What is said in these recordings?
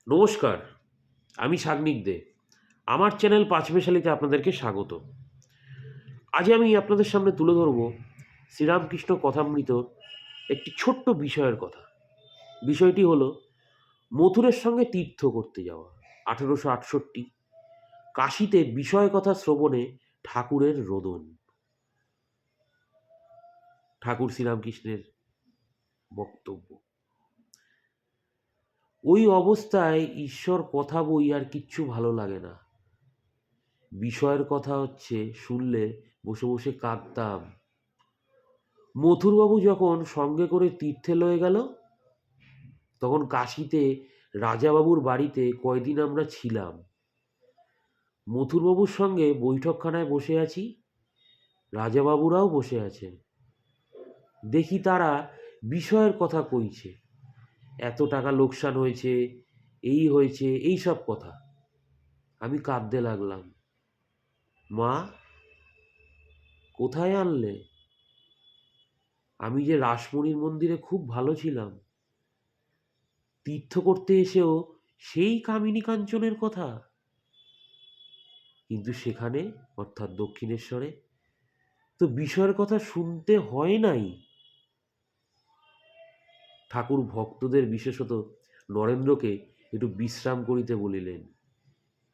নমস্কার, আমি সাগ্নিক দে। আমার চ্যানেল পাঁচমেশালিতে আপনাদেরকে স্বাগত। আজ আমি আপনাদের সামনে তুলে ধরব শ্রীরামকৃষ্ণ কথামৃতর একটি ছোট্ট বিষয়ের কথা। বিষয়টি হলো মথুরের সঙ্গে তীর্থ করতে যাওয়া। 1868 কাশীতে বিষয় কথা শ্রবণে ঠাকুরের রোদন। ঠাকুর শ্রীরামকৃষ্ণের বক্তব্য। ওই অবস্থায় ঈশ্বর কথা বই আর কিচ্ছু ভালো লাগে না। বিষয়ের কথা হচ্ছে শুনলে বসে বসে কাঁদতাম। মথুরবাবু যখন সঙ্গে করে তীর্থে লয়ে গেল, তখন কাশীতে রাজাবাবুর বাড়িতে কয়দিন আমরা ছিলাম। মথুরবাবুর সঙ্গে বৈঠকখানায় বসে আছি, রাজাবাবুরাও বসে আছেন। দেখি তারা বিষয়ের কথা কইছে, এত টাকা লোকসান হয়েছে, এই হয়েছে, এই সব কথা। আমি কাঁদতে লাগলাম। মা, কোথায় আনলে? আমি যে রাসমণির মন্দিরে খুব ভালো ছিলাম, তীর্থ করতে এসেও সেই কামিনী কাঞ্চনের কথা। কিন্তু সেখানে, অর্থাৎ দক্ষিণেশ্বরে, তো বিষয়ের কথা শুনতে হয় নাই। ঠাকুর ভক্তদের, বিশেষত নরেন্দ্রকে একটু বিশ্রাম করিতে বলিলেন।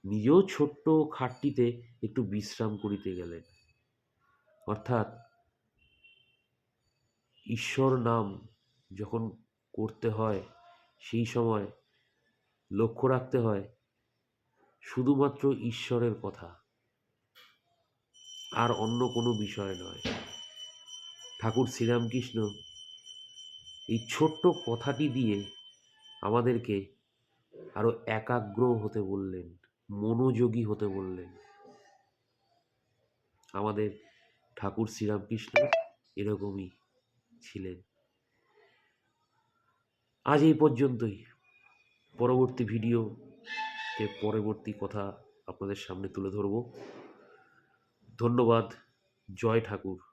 নিজেও ছোট্ট খাটটিতে একটু বিশ্রাম করিতে গেলেন। অর্থাৎ ঈশ্বর নাম যখন করতে হয়, সেই সময় লক্ষ্য রাখতে হয় শুধুমাত্র ঈশ্বরের কথা, আর অন্য কোনো বিষয় নয়। ঠাকুর শ্রীরামকৃষ্ণ এই ছোট্ট কথাটি দিয়ে আমাদেরকে আরো একাগ্র হতে বললেন, মনোযোগী হতে বললেন। আমাদের ঠাকুর শ্রীরামকৃষ্ণ এরকমই ছিলেন। আজ এই পর্যন্তই। পরবর্তী ভিডিওতে পরবর্তী কথা আপনাদের সামনে তুলে ধরব। ধন্যবাদ। জয় ঠাকুর।